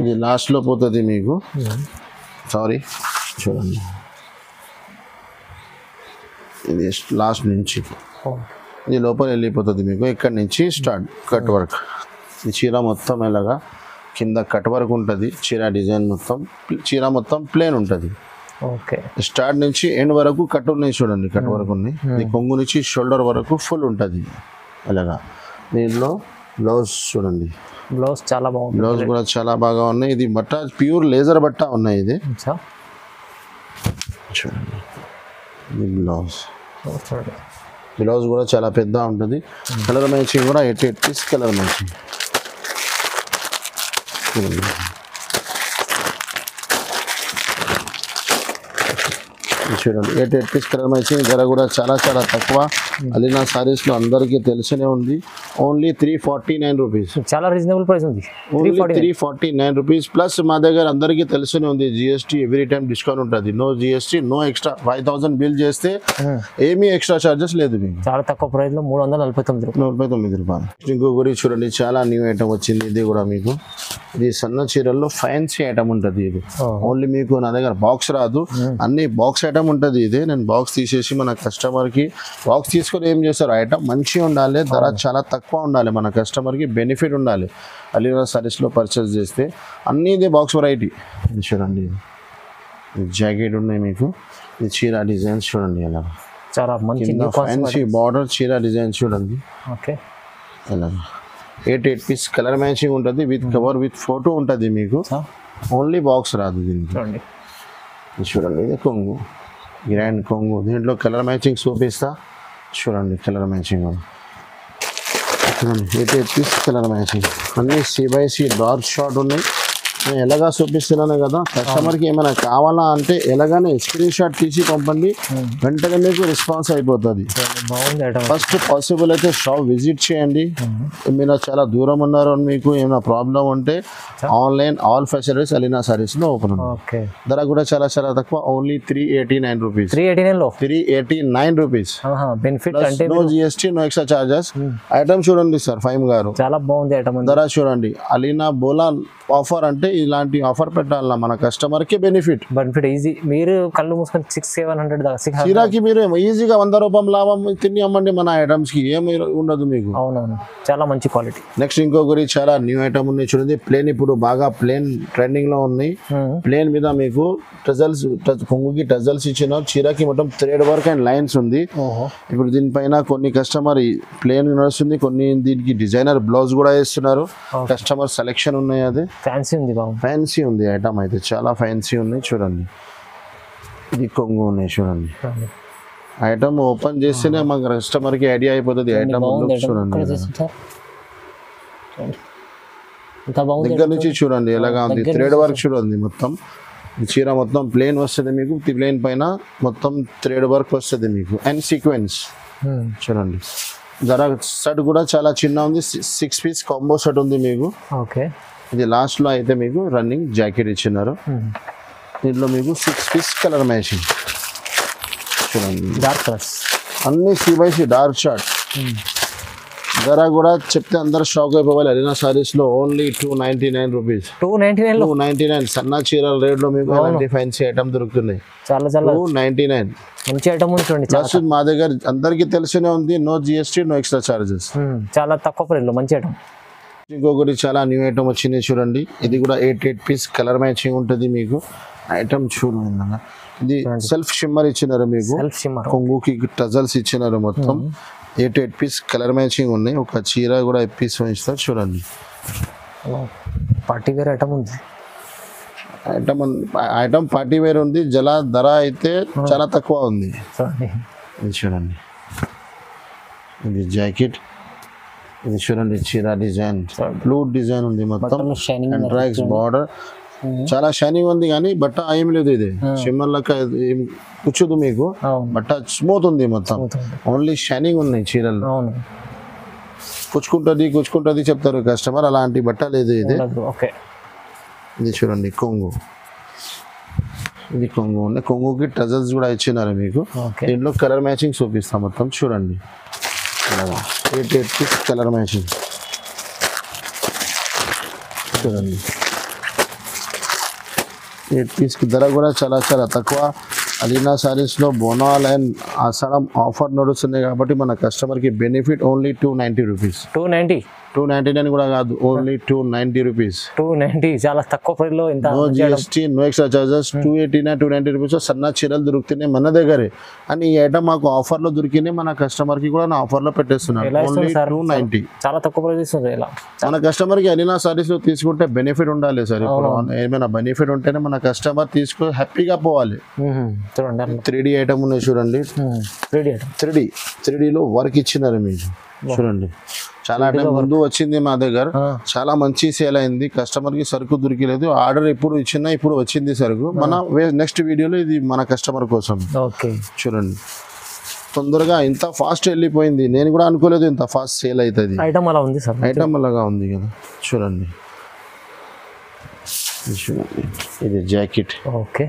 ఇది లాస్ట్ లో పోతుంది మీకు. సారీ చూడండి, ఇది లాస్ట్ నుంచి ఇది లోపల వెళ్ళిపోతుంది మీకు. ఇక్కడ నుంచి స్టార్ట్ కట్ వర్క్. ఈ చీర మొత్తం ఇలాగా కింద కట్ వర్క్ ఉంటుంది. చీర డిజైన్ మొత్తం, చీర మొత్తం ప్లేన్ ఉంటుంది.
ఓకే.
స్టార్ట్ నుంచి ఎండ్ వరకు కట్ ఉన్నాయి చూడండి, కట్ వర్క్ ఉన్నాయి. ఈ కొంగు నుంచి షోల్డర్ వరకు ఫుల్ ఉంటుంది ఇలాగా. దీనిలో బ్లౌజ్ చూడండి,
బ్లౌజ్ చాలా బాగుంది.
బ్లౌజ్ కూడా చాలా బాగా ఉన్నాయి. ఇది బట్ట ప్యూర్ లేజర్ బట్ట ఉన్నాయి. ఇది చూడండి, ఇది బ్లౌజ్. బ్లౌజ్ కూడా చాలా పెద్ద ఉంటుంది. కలర్ మ్యాచింగ్ కూడా 88 పీస్ కలర్ మ్యాచింగ్ చూడండి. 88 పీస్ కలర్ మ్యాచింగ్. ధర కూడా చాలా చాలా తక్కువ. అలీనా సారీస్ లో అందరికీ తెలిసనే ఉంది. Only 349 rupees.
చాలా రీజనబుల్ ప్రైస్ ఉంది.
Only 349 rupees. ప్లస్ మా దగ్గర అందరికీ తెలిసనే ఉంది, జిఎస్టీ ఎవ్రీ టైం డిస్కౌంట్ ఉంటుంది. No GST, no extra. 5000 bill చేస్తే ఏమీ ఎక్స్ట్రా చార్జెస్ లేదు మీకు.
చాలా తక్కువ ప్రైస్ లో 349
రూపాయలు. ఇంకో గురించి చూడండి, చాలా న్యూ ఐటమ్ వచ్చింది. ఇది కూడా మీకు, ఇది సన్న చీరల్లో ఫ్యాన్సీ ఐటమ్ ఉంటుంది. ఇది ఓన్లీ మీకు నా దగ్గర బాక్స్ రాదు, అన్ని బాక్స్ ఐటమ్ ఉంటుంది. ఇది నేను బాక్స్ తీసేసి మన కస్టమర్ కి, బాక్స్ తీసుకొని ఏం చేస్తారు, ఐటమ్ మంచిగా ఉండాలి, ధర చాలా తక్కువ ఉండాలి, మన కస్టమర్ కి బెనిఫిట్ ఉండాలి. అలీనా సారీస్ లో పర్చేస్ చేస్తే అన్ని ఇదే బాక్స్ వెరైటీ. ఇది చూడండి, జాకెట్ ఉన్నాయి మీకు. ఇది చీర డిజైన్స్ చూడండి, ఎలా
చాలా మంచి
ఫ్యాన్సీ బార్డర్ చీర డిజైన్ చూడండి.
ఓకే.
ఎలా 88 పీస్ కలర్ మ్యాచింగ్ ఉంటుంది. విత్ కవర్ విత్ ఫోటో ఉంటుంది మీకు. ఓన్లీ బాక్స్ రాదు దీనికి. చూడండి, ఇది కొంగు, గ్రాండ్ కొంగు. దీంట్లో కలర్ మ్యాచింగ్ చూపిస్తా చూడండి. కలర్ మ్యాచింగ్ చూడండి, 88 పీస్ కలర్ మ్యాచింగ్. అన్ని C/C డార్క్ షార్ట్ ఉన్నాయి. నేను ఎలాగా చూపిస్తున్నాను కదా, కస్టమర్కి ఏమైనా కావాలా అంటే ఎలాగానే స్క్రీన్ షాట్ తీసి పంపండి, వెంటనే మీకు రెస్పాన్స్ అయిపోతుంది. ఫస్ట్ పాసిబుల్ అయితే షాప్ విజిట్ చేయండి. మీరు చాలా దూరం ఉన్నారు, మీకు ఏమైనా ప్రాబ్లం ఉంటే online all facilities Alina sarees లో ఓపెన్ ఉంది. ధర కూడా చాలా చాలా తక్కువ. Only 389 rupees. 389 rupees. No GST, no extra charges. Item చూడండి సార్, ఫైమ్ గారు,
చాలా బాగుంది ఐటమ్.
ధర చూడండి. అలీనా బోలా ఆఫర్ అంటే ఇలాంటి ఆఫర్ పెట్టాలన్నా మన కస్టమర్ కి బెనిఫిట్
ఈజీ. మీరు కళ్ళు మూసుకొని 600-700
చీరాకి మీరు ఈజీగా 100 రూపాయల లాభం తిని అమ్మండి. మన ఐటమ్స్ కి ఏమి ఉండదు మీకు.
అవునవును, చాలా మంచి క్వాలిటీ.
నెక్స్ట్ ఇంకొకరి చాలా న్యూ ఐటమ్ ఉన్నాయి చూడండి. ప్లేన్ ఇప్పుడు బాగా ప్లేన్ ట్రెండింగ్ లో ఉన్నాయి. ప్లేన్ మీద మీకు టజల్స్, కొంగుకి టజల్స్ ఇచ్చిన, చీరకి మొత్తం థ్రెడ్ వర్క్ అండ్ లైన్స్ ఉంది. ఇప్పుడు దీనిపైన కొన్ని కస్టమర్ ప్లేన్ నడుస్తుంది, కొన్ని దీనికి డిజైనర్ బ్లౌజ్ కూడా వేస్తున్నారు. కస్టమర్ సెలెక్షన్ ఉన్నాయి. అది
ఫ్యాన్సీ ఉంది,
ఫ్యాన్సీ ఉంది ఐటమ్ అయితే, చాలా ఫ్యాన్సీ ఉన్నాయి చూడండి. ఇది కొంగు ఉన్నాయి చూడండి. ఐటమ్ ఓపెన్ చేస్తేనే మాకు కస్టమర్ కి ఐడియా అయిపోతుంది. ఐటమ్ చూడండి, దగ్గర నుంచి చూడండి ఎలాగా ఉంది. థ్రెడ్ వర్క్ చూడండి, మొత్తం చీర మొత్తం ప్లేన్ వస్తుంది మీకు. ప్లేన్ పైన మొత్తం థ్రెడ్ వర్క్ వస్తుంది మీకు అండ్ సీక్వెన్స్ చూడండి. ధర సెట్ కూడా చాలా చిన్న ఉంది. 6 పీస్ కాంబో సెట్ ఉంది మీకు.
ఓకే.
ఇది లాస్ట్ లో అయితే మీకు రన్నింగ్ జాకెట్ ఇచ్చినారు. దీంట్లో మీకు 6 పీస్ కలర్ మ్యాచింగ్ చూడండి,
డార్క్ కలర్స్
అన్ని C/C డార్క్ షార్ట్. ధర కూడా చెప్తే అందరు షాక్ అయిపోవాలి. అలీనా సారీస్ లో ఓన్లీ 299 రూపీస్. 299 సన్న చీరల రేట్ లో మీకు అలాంటి ఫ్యాన్సీ ఐటమ్ దొరుకుతున్నాయి.
చాలా చాలా
299
మంచి ఐటమ్ ఉంది చూడండి.
ప్లస్ మా దగ్గర అందరికి తెలిసినే ఉంది, no GST, no extra charges.
చాలా తక్కువ ప్రైస్ లో మంచి ఐటమ్.
ఇంకొకటి చాలా న్యూ ఐటమ్ వచ్చింది చూడండి. ఇది కూడా 88 పీస్ కలర్ మ్యాచింగ్ ఉంటుంది మీకు. ఐటమ్ చూడండి, ఇది సెల్ఫ్ షిమ్మర్ ఇచ్చినారు మీకు. కొంగుకి టజల్స్ ఇచ్చినారు. మొత్తం 88 పీస్ కలర్ మ్యాచింగ్ ఉన్నాయి. ఒక చీర కూడా పీస్ ఇస్తారు చూడండి.
పార్టీ వేర్ ఐటమ్ ఉంది.
ఐటమ్ పార్టీ వేర్ ఉంది, ధర అయితే చాలా తక్కువ ఉంది.
చూడండి
ఇది చూడండి, ఇది జాకెట్, ఇది చూడండి చీర డిజైన్, బ్లూ డిజైన్ ఉంది మొత్తం,
షైనింగ్
ఎంట్రాక్స్ బార్డర్, చాలా షైనింగ్ ఉంది కానీ బట్ట ఏం లేదు, ఇది షిమ్మర్ లెక్క కూర్చోదు మీకు, బట్ట స్మూత్ ఉంది మొత్తం, ఓన్లీ షైనింగ్ ఉన్నాయి చీరలు.
అవును,
కూర్చుకుంటుంది చెప్తారు కస్టమర్, అలాంటి బట్ట లేదు ఇది.
ఓకే,
ఇది చూడండి కొంగు, ఇది కొంగు ఉంది, కొంగుకి టజల్స్ కూడా ఇచ్చినారు మీకు. దీంట్లో కలర్ మ్యాచింగ్ చూపిస్తాం మొత్తం, చూడండి 8 పీస్ కలర్ మ్యాచింగ్ చూడండి. 8 పీస్కి ధర కూడా చాలా చాలా తక్కువ. అలీనా సారీస్లో బోనాల్ అండ్ ఆషాఢం ఆఫర్ నడుస్తున్నాయి కాబట్టి మన కస్టమర్కి బెనిఫిట్ ఓన్లీ 290 రూపీస్. 299 కూడా కాదు, ఓన్లీ 290 రూపీస్.
290 చాలా తక్కువ ప్రైస్లో, ఇంత
no GST, no extra charges. 289 290 rupees సన్న చీరలు దొరుకుతున్నాయి మన దగ్గరే. అని ఈ ఐటమ్ మాకు ఆఫర్లో దొరికినాయి, మన కస్టమర్కి కూడా నా ఆఫర్లో పెట్టేస్తున్నాను. ఓన్లీ 290,
చాలా తక్కువ ప్రైస్ ఇస్తుంది. ఇలా
మన కస్టమర్కి అలీనా సారీస్లో తీసుకుంటే బెనిఫిట్ ఉండాలి సార్. ఇప్పుడు ఏమైనా బెనిఫిట్ ఉంటేనే మన కస్టమర్ తీసుకుని హ్యాపీగా పోవాలి.
చూడండి
3D ఐటమ్ ఉన్నాయి చూడండి, 3Dలో వర్క్ ఇచ్చినారు మీకు. చూడండి చాలా టైం ముందు వచ్చింది మా దగ్గర, చాలా మంచి సేల్ అయింది, కస్టమర్ కి సరుకు దొరికలేదు, ఆర్డర్ ఎప్పుడు ఇచ్చినా ఇప్పుడు వచ్చింది సరుకు. మన నెక్స్ట్ వీడియోలో ఇది మన కస్టమర్ కోసం. చూడండి తొందరగా ఇంత ఫాస్ట్ వెళ్ళిపోయింది, నేను కూడా అనుకోలేదు ఇంత ఫాస్ట్ సేల్ అవుతుంది.
ఐటమ్ అలా ఉంది సార్,
ఐటమ్ అలాగా ఉంది కదా. చూడండి ఇది జాకెట్,
ఓకే,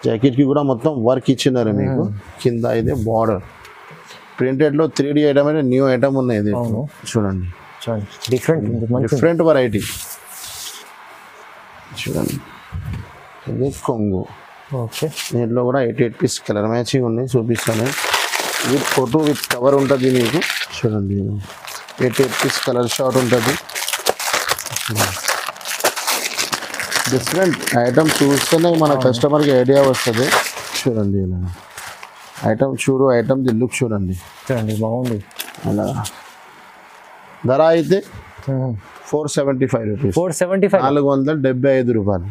జాకెట్ కి కూడా మొత్తం వర్క్ ఇచ్చినారు మీకు. కింద ఇది బార్డర్ ప్రింటెడ్లో 3D ఐటమ్ అంటే న్యూ ఐటమ్ ఉన్నాయి. ఇది చూడండి, డిఫరెంట్ వెరైటీ. చూడండి ఇది కొంగు,
ఓకే,
దీంట్లో కూడా 8 పీస్ కలర్ మ్యాచింగ్ ఉన్నాయి, చూపిస్తాను. విత్ ఫోటో విత్ కవర్ ఉంటుంది మీకు. చూడండి 8 పీస్ కలర్ షార్ట్ ఉంటుంది. డిఫరెంట్ ఐటమ్ చూస్తేనే మన కస్టమర్కి ఐడియా వస్తుంది. చూడండి ఇలా ఐటమ్ ఐటమ్ ది లుక్ చూడండి,
బాగుంది.
అలా ధర అయితే 475 రూపీస్, 475 రూపాయలు.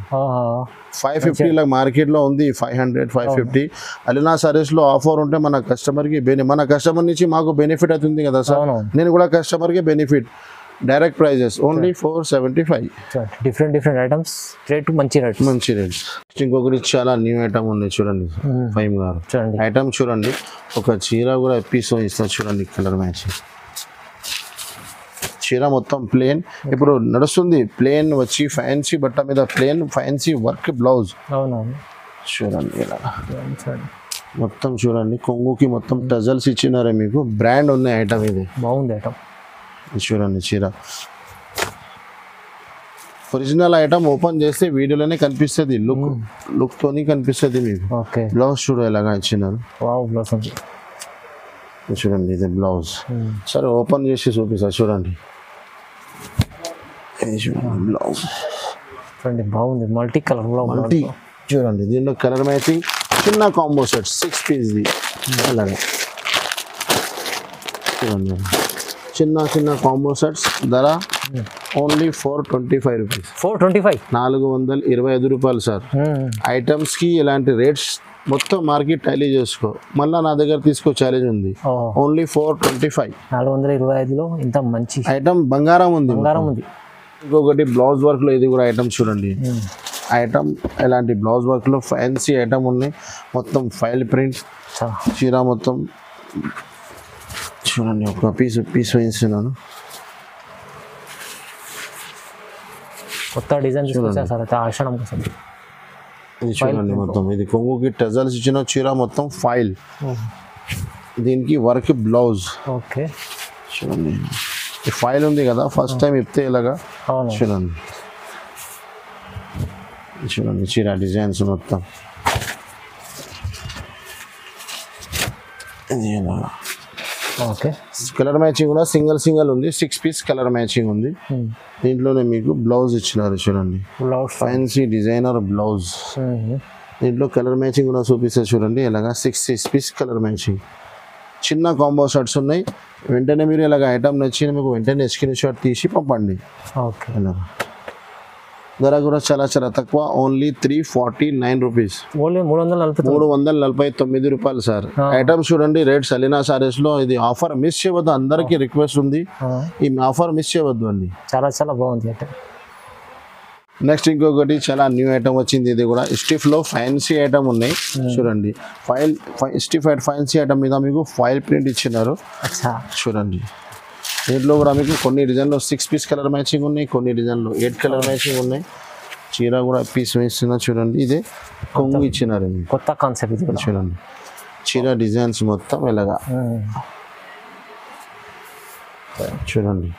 550 ఇలా మార్కెట్లో ఉంది, 500 550. అలీనా సారీస్లో ఆఫర్ ఉంటే మన కస్టమర్కి మన కస్టమర్ నుంచి మాకు బెనిఫిట్ అవుతుంది కదా సార్, నేను కూడా కస్టమర్కి benefit. Direct prices only 475.
Different items, rate మంచి రేట్.
ఇంకొకటి చాలా న్యూ ఐటమ్ ఉంది చూడండి ఫైమ్ గారు. ఐటమ్ చూడండి, ఒక చీర కూడా పీస్ ఇస్తారు చూడండి, కలర్ మ్యాచింగ్. చీర మొత్తం ప్లేన్, ఇప్పుడు నడుస్తుంది ప్లేన్ వచ్చి ఫ్యాన్సీ బట్ట మీద ప్లేన్ ఫ్యాన్సీ వర్క్ బ్లౌజ్. చూడండి ఇలా మొత్తం చూడండి, కొంగుకి మొత్తం టజల్స్ ఇచ్చినారే మీకు, బ్రాండ్ ఉన్నాయి ఐటమ్. ఇది
బాగుంది ఐటమ్.
చూడండి చీర ఒరిజినల్ ఐటమ్ ఓపెన్ చేస్తే వీడియోలోనే కనిపిస్తుంది, లుక్ తోని కనిపిస్తుంది మీకు. బ్లౌజ్ చూడు ఎలాగా ఇచ్చినారు, చూడండి ఇది బ్లౌజ్. సరే ఓపెన్ చేసి చూపిస్తా చూడండి, బ్లౌజ్
బాగుంది, మల్టీ కలర్.
చూడండి దీనిలో కలర్ మ్యాచింగ్, చిన్న కాంబో సెట్ 6 పీస్ది అలాగే. చూడండి చిన్న కాంబో సెట్స్, ధర ఓన్లీ 425 రూపీస్. 425 రూపాయలు సార్. ఐటమ్స్కి ఇలాంటి రేట్స్ మొత్తం మార్కెట్ టాలీ చేసుకో, మళ్ళీ నా దగ్గర తీసుకో ఛాలెంజ్ ఉంది. ఓన్లీ 425.
425లో ఇంత మంచి
ఐటమ్ బంగారం ఉంది. ఇంకొకటి బ్లౌజ్ వర్క్లో ఇది కూడా ఐటమ్ చూడండి. ఐటమ్ ఇలాంటి బ్లౌజ్ వర్క్లో ఫ్యాన్సీ ఐటమ్ ఉన్నాయి, మొత్తం ఫైల్ ప్రింట్ చీర మొత్తం. చూడండి ఒక పీస్ వేస్తున్నాను,
కొత్త డిజైన్ ఆషాఢం కోసం.
ఇది చూడండి మొత్తం, ఇది కొంగుకి టజల్స్ ఇచ్చిన చీర మొత్తం ఫైల్, దీనికి వర్క్ బ్లౌజ్.
ఓకే
చూడండి ఈ ఫైల్ ఉంది కదా, ఫస్ట్ టైం ఇప్తే ఇలాగా. చూడండి చీర డిజైన్స్ మొత్తం ఇది ఇలాగా.
ఓకే
కలర్ మ్యాచింగ్ కూడా సింగిల్ ఉంది, 6 పీస్ కలర్ మ్యాచింగ్ ఉంది. దీంట్లోనే మీకు బ్లౌజ్ ఇచ్చినారు చూడండి, ఫ్యాన్సీ డిజైనర్ బ్లౌజ్. దీంట్లో కలర్ మ్యాచింగ్ కూడా చూపిస్తే చూడండి ఇలాగా 6 పీస్ కలర్ మ్యాచింగ్. చిన్న కాంబో షర్ట్స్ ఉన్నాయి, వెంటనే మీరు ఇలాగ ఐటమ్ నచ్చిన మీకు వెంటనే స్క్రీన్ షాట్ తీసి పంపండి.
ఓకే
ధర కూడా చాలా చాలా తక్కువ, ఓన్లీ 349 రూపీస్,
ఓన్లీ 340.
349 రూపాయలు సార్. ఐటమ్స్ చూడండి రేట్స్ అలీనా సారీస్ లో. ఇది ఆఫర్ మిస్ చేయవద్దు, అందరికీ రిక్వెస్ట్ ఉంది, ఈ ఆఫర్ మిస్ చేయవద్దు అండి.
చాలా చాలా బాగుంది ఐటమ్.
నెక్స్ట్ ఇంకొకటి చాలా న్యూ ఐటమ్ వచ్చింది, ఇది కూడా స్టిఫ్ లో ఫ్యాన్సీ ఐటమ్ ఉన్నాయి చూడండి. స్టిఫ్ ఫ్యాన్సీ ఐటమ్ మీద మీకు ఫాయిల్ ప్రింట్ ఇచ్చినారు చూడండి. దీంట్లో కూడా మీకు కొన్ని డిజైన్లో 6 పీస్ కలర్ మ్యాచింగ్ ఉన్నాయి, కొన్ని డిజైన్లో 8 కలర్ మ్యాచింగ్ ఉన్నాయి. చీర కూడా పీస్ వేస్తున్నా చూడండి. ఇదే కొంగు ఇచ్చినారు,
కొత్త కాన్సెప్ట్ ఇది
చూడండి. చీర డిజైన్స్ మొత్తం ఇలాగా చూడండి.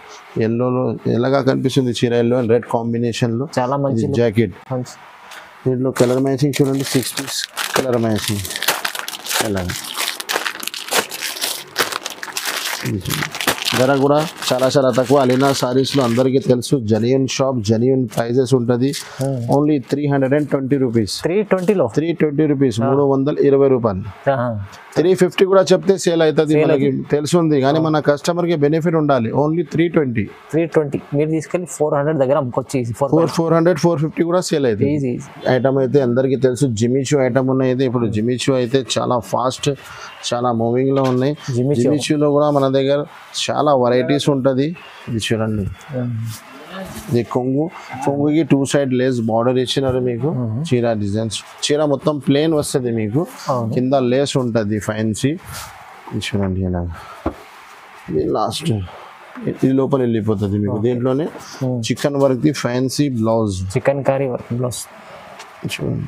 ఎల్లోలో ఎలాగా కనిపిస్తుంది చీర, ఎల్లో అండ్ రెడ్ కాంబినేషన్లో.
చాలా మంచి
జాకెట్. దీంట్లో కలర్ మ్యాచింగ్ చూడండి, 6 పీస్ కలర్ మ్యాచింగ్ ఎలాగా. ధర కూడా చాలా చాలా తక్కువ. అలీనా సారీస్లో అందరికీ తెలుసు, జెన్యూన్ షాప్, జెన్యూన్ ప్రైజెస్ ఉంటుంది. Only 320 rupees. 320 రూపీస్, 320 రూపాయలు. 350 కూడా చెప్తే సేల్ అవుతుంది, మనకి తెలుసుంది, కానీ మన కస్టమర్కి బెనిఫిట్ ఉండాలి. ఓన్లీ 320
మీరు తీసుకెళ్ళి 400 దగ్గర అమ్ముకోవచ్చు.
400 450 కూడా సేల్ అవుతుంది. ఐటమ్ అయితే అందరికీ తెలుసు, జిమిచూ ఐటమ్ ఉన్నాయి. ఇప్పుడు జిమిచూ అయితే చాలా ఫాస్ట్, చాలా మూవింగ్లో ఉన్నాయి. జిమిచూలో కూడా మన దగ్గర చాలా వెరైటీస్ ఉంటుంది. ఇది చూడండి, ఇది కొంగుకి 2 సైడ్ లేస్ బార్డర్ ఇచ్చినారు మీకు. చీర డిజైన్స్, చీర మొత్తం ప్లేన్ వస్తుంది మీకు, కింద లేస్ ఉంటుంది ఫ్యాన్సీ. చూడండి ఇలా, ఇది లాస్ట్, ఇది లోపల వెళ్ళిపోతుంది మీకు. దీంట్లోనే chicken work the fancy blouse,
chicken curry work blouse
చూడండి.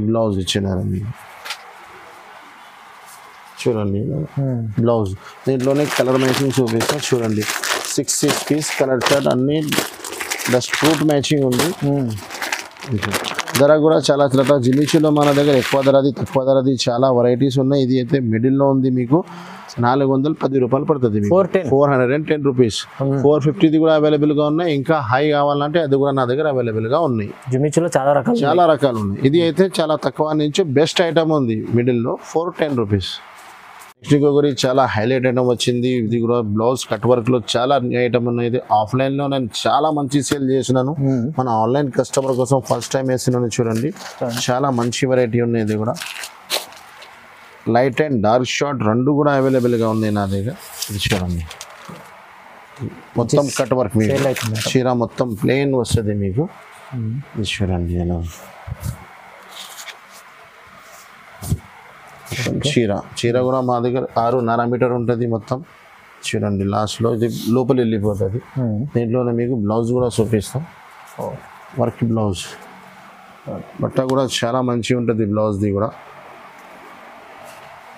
బ్లౌజ్ ఇచ్చినారు మీకు చూడండి, బ్లౌజ్. దీంట్లోనే కలర్ మ్యాచింగ్ చూపిస్తా చూడండి. 6 పీస్ కలర్ చార్ట్, అన్ని డస్ట్ ఫ్రూట్ మ్యాచింగ్ ఉంది. ధర కూడా చాలా చాలా. జిమిచూలో మన దగ్గర ఎక్కువ ధరది, తక్కువ ధరది చాలా వెరైటీస్ ఉన్నాయి. ఇది అయితే మిడిల్లో ఉంది, మీకు 410 రూపాయలు పడుతుంది, 410 రూపీస్. 450 కూడా అవైలబుల్గా ఉన్నాయి. ఇంకా హై కావాలంటే అది కూడా నా దగ్గర అవైలబుల్గా ఉన్నాయి.
జిమిచూలో చాలా రకాలు
ఉన్నాయి. ఇది అయితే చాలా తక్కువ నుంచి బెస్ట్ ఐటమ్ ఉంది మిడిల్లో, 410 రూపీస్. నెక్స్ట్ ఇంకొకటి చాలా హైలైట్ ఐటమ్ వచ్చింది. ఇది కూడా బ్లౌజ్ కట్ వర్క్ లో చాలా ఐటమ్ ఉన్నాయి. ఇది ఆఫ్లైన్ లో నేను చాలా మంచి సేల్ చేసినాను, మన ఆన్లైన్ కస్టమర్ కోసం ఫస్ట్ టైం వేసినాను చూడండి. చాలా మంచి వెరైటీ ఉన్నాయి. ఇది కూడా లైట్ అండ్ డార్క్ షార్ట్ రెండు కూడా అవైలబుల్గా ఉన్నాయి నా దగ్గర. ఇది చూడండి, మొత్తం కట్ వర్క్ మీకు, చీర మొత్తం ప్లెయిన్ వస్తుంది మీకు. ఇది చూడండి ఎలా చీర కూడా మా దగ్గర 6.5 మీటర్ ఉంటుంది మొత్తం. చూడండి లాస్ట్లో ఇది లోపల వెళ్ళిపోతుంది. దీంట్లోనే మీకు బ్లౌజ్ కూడా చూపిస్తాం, వర్క్ బ్లౌజ్. బట్ట కూడా చాలా మంచిగా ఉంటుంది బ్లౌజ్ది కూడా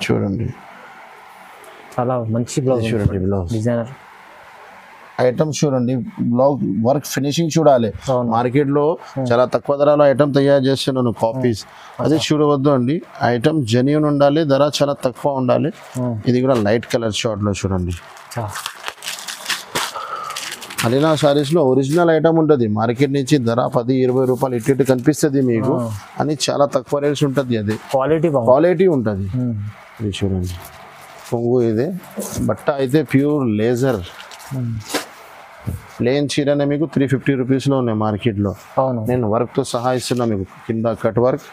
చూడండి.
చాలా మంచి బ్లౌజ్
చూడండి, బ్లౌజ్
డిజైనర్
ఐటమ్స్ చూడండి. బ్లౌజ్ వర్క్ ఫినిషింగ్ చూడాలి. మార్కెట్లో చాలా తక్కువ ధరలో ఐటమ్ తయారు చేస్తున్నాను కాపీస్, అది చూడవద్దు అండి. ఐటమ్ జెన్యూన్ ఉండాలి, ధర చాలా తక్కువ ఉండాలి. ఇది కూడా లైట్ కలర్ షార్ట్ లో చూడండి. అలీనా సారీస్ లో ఒరిజినల్ ఐటమ్ ఉంటుంది. మార్కెట్ నుంచి ధర 10-20 రూపాయలు ఇటు కనిపిస్తుంది మీకు, అని చాలా తక్కువ రేట్స్ ఉంటుంది. అది క్వాలిటీ ఉంటుంది. ఇది చూడండి, కొంగు ఇదే. బట్ట అయితే ప్యూర్ లేజర్ ప్లేన్ చీరనే మీకు 350 రూపీస్లో ఉన్నాయి మార్కెట్లో. నేను వర్క్తో సహా ఇస్తున్నా మీకు, కింద కట్ వర్క్,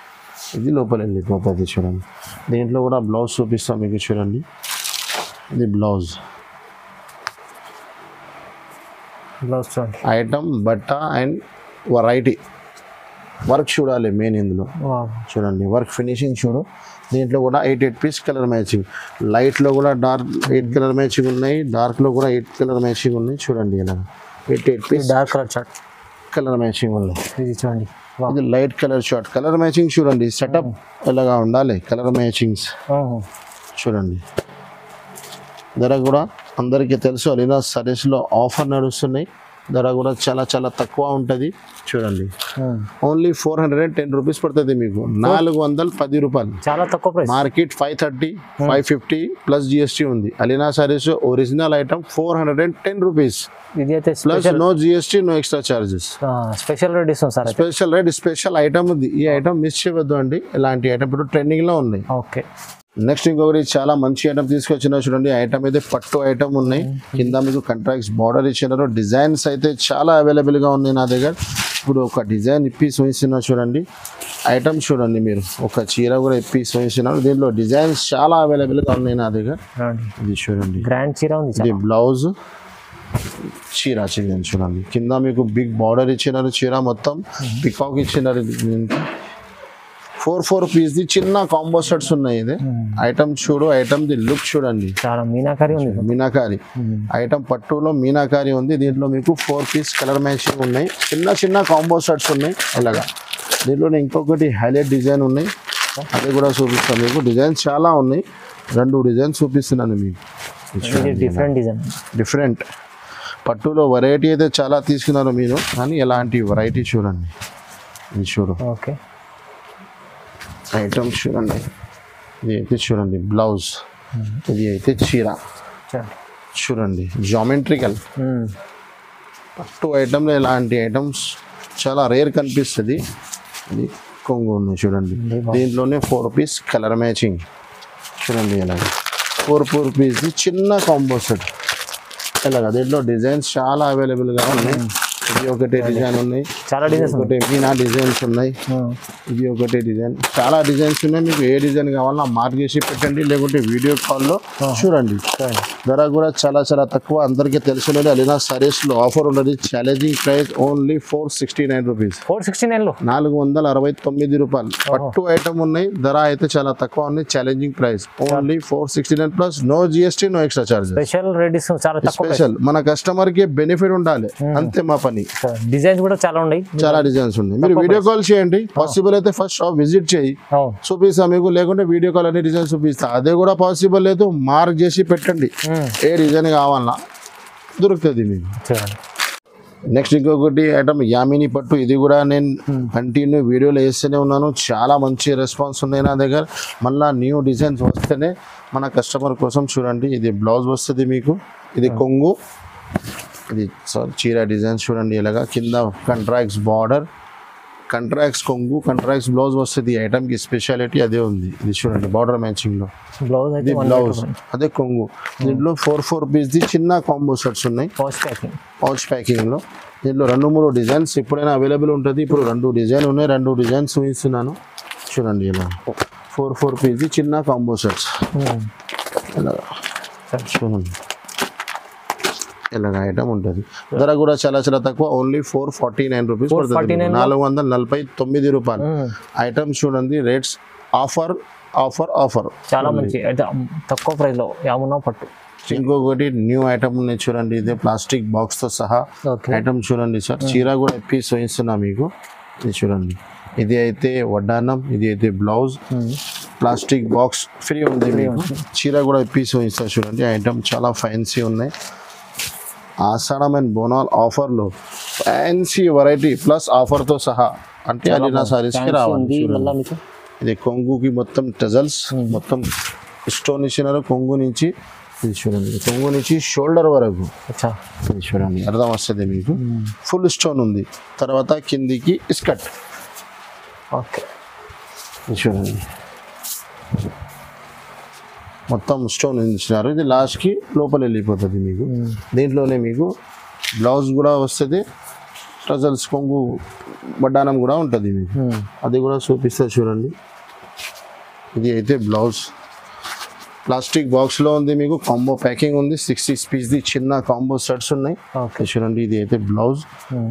ఇది లోపల వెళ్ళిపోతుంది చూడండి. దీంట్లో కూడా బ్లౌజ్ చూపిస్తాం మీకు చూడండి. ఇది బ్లౌజ్ ఐటమ్, బట్ట అండ్ వెరైటీ. వర్క్ చూడాలి మెయిన్ ఇందులో చూడండి. వర్క్ ఫినిషింగ్ చూడు. దీంట్లో కూడా 8 పీస్ కలర్ మ్యాచింగ్, లైట్లో కూడా డార్క్ 8 కలర్ మ్యాచింగ్ ఉన్నాయి, డార్క్లో కూడా 8 కలర్ మ్యాచింగ్ ఉన్నాయి చూడండి. ఇలా 8 piece
dark colour chart
colour matching ఉన్నాయి.
ఇది చూడండి,
ఇది light colour chart. Colour matching చూడండి, సెటప్ ఎలాగా ఉండాలి. కలర్ మ్యాచింగ్స్ చూడండి. ధర కూడా అందరికీ తెలుసు, అలీనా సారీస్లో ఆఫర్ నడుస్తున్నాయి. ధర కూడా చాలా చాలా తక్కువ ఉంటుంది చూడండి. ఓన్లీ 410 రూపీస్ పడుతుంది మీకు, 410 రూపాయలు.
చాలా తక్కువ ప్రైస్.
మార్కెట్ 530 550 ప్లస్ జిఎస్టీ ఉంది. Aleena Sarees original item 410 rupees.
ఇది అయితే
plus no GST, no extra charges.
Special rate ఇస్తాం sir.
Special rate, special item ఉంది. ఈ ఐటమ్ మిస్ చేయవద్దు అండి. ఇలాంటి ఐటమ్ ఇప్పుడు ట్రెండింగ్ లో ఉన్నాయి.
ఓకే,
నెక్స్ట్ ఇంకొకటి చాలా మంచి ఐటమ్ తీసుకొచ్చిన చూడండి. ఐటమ్ అయితే పట్టు ఐటమ్ ఉన్నాయి. కింద మీకు కంట్రాక్ట్స్ బార్డర్ ఇచ్చినారు. డిజైన్స్ అయితే చాలా అవైలబుల్గా ఉన్నాయి నా దగ్గర. ఇప్పుడు ఒక డిజైన్ ఇప్పి చూపిస్తున్నా చూడండి. ఐటమ్ చూడండి మీరు, ఒక చీర కూడా ఇప్పి చూపిస్తున్నారు. దీంట్లో డిజైన్స్ చాలా అవైలబుల్గా ఉన్నాయి నా దగ్గర. ఇది చూడండి,
గ్రాండ్ చీర ఉంది.
ఇది బ్లౌజ్, చీర చూడండి. కింద మీకు బిగ్ బార్డర్ ఇచ్చినారు. చీర మొత్తం పికాక్ ఇచ్చినారు. 4 పీస్ ది చిన్న కాంబో సెట్స్ ఉన్నాయి. ఇది ఐటమ్ చూడు, ఐటమ్ ది లుక్ చూడండి,
చాలా మీనాకారి ఉంది.
మీనాకారి ఐటమ్ పట్టులో మీనాకారి ఉంది. దీంట్లో మీకు 4 పీస్ కలర్ మ్యాచింగ్ ఉన్నాయి. చిన్న కాంబో సెట్స్ ఉన్నాయి అలాగా. దీంట్లో ఇంకొకటి హైలైట్ డిజైన్ ఉన్నాయి, అది కూడా చూపిస్తాను మీకు. డిజైన్స్ చాలా ఉన్నాయి, 2 డిజైన్స్ చూపిస్తున్నాను మీకు.
డిఫరెంట్ డిజైన్,
డిఫరెంట్ పట్టులో వెరైటీ అయితే చాలా తీసుకున్నారు మీరు, కానీ ఎలాంటి వెరైటీ చూడండి. ఇది చూడు,
ఓకే
ఐటమ్ చూడండి. ఇది అయితే చూడండి బ్లౌజ్, ఇది అయితే చీర చూడండి. జామెట్రికల్ పట్టు ఐటమ్లో ఇలాంటి ఐటమ్స్ చాలా రేర్ కనిపిస్తుంది. ఇది కొంగు ఉన్నాయి చూడండి. దీంట్లోనే 4 పీస్ కలర్ మ్యాచింగ్ చూడండి. ఇలాగ 4 పీస్ చిన్న కాంబో సెట్ ఇలాగ. దీంట్లో డిజైన్స్ చాలా అవైలబుల్గా ఉన్నాయి. ఇది ఒకటే డిజైన్ ఉన్నాయి,
చాలా డిజైన్స్,
ఒకటి మీనా డిజైన్స్ ఉన్నాయి. ఇది ఒకటే డిజైన్, చాలా డిజైన్స్ ఉన్నాయి. మీకు ఏ డిజైన్ కావాలన్నా మార్క్ చేసి పెట్టండి, లేకుంటే వీడియో కాల్లో చూడండి. ధర కూడా చాలా తక్కువ, అందరికీ తెలిసినది. అలీనా సారీస్లో ఆఫర్ ఉన్నది. Challenging price only 469 rupees. 469 రూపాయలు. పట్టు ఐటమ్ ఉన్నాయి. ధర అయితే చాలా తక్కువ ఉంది. Challenging price only 469 plus no GST, no extra charges.
Special rate చాలా తక్కువ.
స్పెషల్ మన కస్టమర్ కి బెనిఫిట్ ఉండాలి, అంతే మా పని.
డిజైన్స్ కూడా చాలా ఉన్నాయి,
చాలా డిజైన్స్ ఉన్నాయి. మీరు వీడియో కాల్ చేయండి, పాసిబుల్ అయితే ఫస్ట్ షాప్ విజిట్ చేయి, చూపిస్తా మీకు. లేకుంటే వీడియో కాల్ అనే డిజైన్ చూపిస్తా, అదే కూడా పాసిబుల్ లేదు. మార్క్ చేసి పెట్టండి, ఏ డిజైన్ కావాలన్నా దొరుకుతుంది మీకు. నెక్స్ట్ ఇంకొకటి ఐటమ్ యామిని పట్టు. ఇది కూడా నేను కంటిన్యూ వీడియోలో వేస్తూనే ఉన్నాను. చాలా మంచి రెస్పాన్స్ ఉన్నాయి నా దగ్గర. మళ్ళీ న్యూ డిజైన్స్ వస్తేనే మన కస్టమర్ కోసం చూడండి. ఇది బ్లౌజ్ వస్తుంది మీకు, ఇది కొంగు, ఇది చీర డిజైన్స్ చూడండి. ఇలాగా కింద కంట్రాక్ట్స్ బార్డర్, కంట్రాక్ట్స్ కొంగు, కంట్రాక్ట్స్ బ్లౌజ్ వస్తుంది. ఈ ఐటమ్కి స్పెషాలిటీ అదే ఉంది. ఇది చూడండి బార్డర్ మ్యాచింగ్లో, ఇది బ్లౌజ్, అదే కొంగు. దీంట్లో 4 పీస్ది చిన్న కాంబో సెట్స్ ఉన్నాయి పౌచ్ ప్యాకింగ్లో. దీంట్లో 2-3 డిజైన్స్ ఎప్పుడైనా అవైలబుల్ ఉంటుంది. ఇప్పుడు 2 డిజైన్ ఉన్నాయి, 2 డిజైన్స్ చూపిస్తున్నాను చూడండి. ఇలా 4 పీస్ది చిన్న కాంబో సెట్స్ ఇలా చూడండి. ఇలాగ ఐటమ్ ఉంటుంది. ధర కూడా చాలా తక్కువ, ఓన్లీ 449 రూపీస్ పడుతుంది. 449 రూపాయలు. ఐటమ్ చూడండి, రేట్స్ ఆఫర్.
చాలా మంచి తక్కువ ప్రైస్ లో యామునా పట్టు.
ఇంకొకటి న్యూ ఐటమ్ ఉన్నాయి చూడండి. ఇదే ప్లాస్టిక్ బాక్స్ తో సహా ఐటమ్ చూడండి సార్. చీర కూడా పీస్ వేస్తున్నా మీకు. ఇది చూడండి, ఇది అయితే వడ్డానం, ఇది అయితే బ్లౌజ్, ప్లాస్టిక్ బాక్స్ ఫ్రీ ఉంది మీకు. చీర కూడా పీస్ వేస్తా చూడండి. ఐటమ్ చాలా ఫ్యాన్సీ ఉన్నాయి. ఆషాఢం అండ్ బోనాల్ ఆఫర్లో ఫ్యాన్సీ వెరైటీ ప్లస్ ఆఫర్తో సహా, అంటే అలీనా సారీస్కి రావాలి. ఇది కొంగుకి మొత్తం టజల్స్, మొత్తం స్టోన్ ఇచ్చినారు. కొంగు నుంచి ఇది చూడండి, కొంగు నుంచి షోల్డర్ వరకు ఇది చూడండి, అర్థం వస్తుంది మీకు. ఫుల్ స్టోన్ ఉంది. తర్వాత కిందికి స్కర్ట్,
ఓకే
ఇది చూడండి మొత్తం స్టోన్ ఇచ్చినారు. ఇది లాస్ట్కి లోపల వెళ్ళిపోతుంది మీకు. దీంట్లోనే మీకు బ్లౌజ్ కూడా వస్తుంది, టజల్స్ కొంగు వడ్డానం కూడా ఉంటుంది మీకు. అది కూడా చూపిస్తే చూడండి. ఇది అయితే బ్లౌజ్ ప్లాస్టిక్ బాక్స్లో ఉంది మీకు. కాంబో ప్యాకింగ్ ఉంది. 60 పీస్ది చిన్న కాంబో సెట్స్ ఉన్నాయి. ఓకే చూడండి, ఇది అయితే బ్లౌజ్.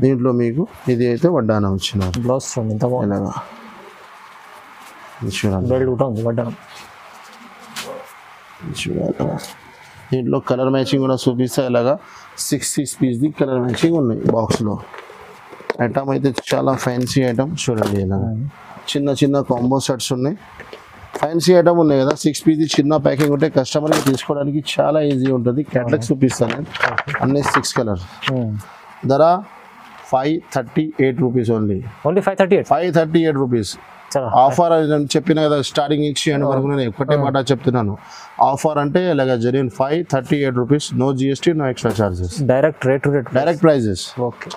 దీంట్లో మీకు ఇది అయితే వడ్డానం వచ్చినారు.
బ్లౌజ్ చూడండి
ఇలాగా చూడండి,
వడ్డానం
చూడాలి. దీంట్లో కలర్ మ్యాచింగ్ కూడా చూపిస్తా. ఇలాగా 60 పీస్ది కలర్ మ్యాచింగ్ ఉన్నాయి బాక్స్లో. ఐటమ్ అయితే చాలా ఫ్యాన్సీ ఐటమ్ చూడండి. ఇలాగా చిన్న కాంబో సెట్స్ ఉన్నాయి. ఫ్యాన్సీ ఐటమ్ ఉన్నాయి కదా. 6 పీస్ది చిన్న ప్యాకింగ్ ఉంటే కస్టమర్కి తీసుకోవడానికి చాలా ఈజీ ఉంటుంది. క్యాటలాగ్ చూపిస్తాను నేను. అన్నీ 6 కలర్. ధర 538 రూపీస్ ఓన్లీ. 538 రూపీస్.
చాలా
ఆఫర్ అని చెప్పిన కదా స్టార్టింగ్ ఇచ్చి అని వరకు నేను ఒకటే మాట చెప్తున్నాను. ఆఫర్ అంటే ఇలాగ genuine 538 rupees, no GST, no extra charges,
direct rate to rate.
Direct prices.
Okay.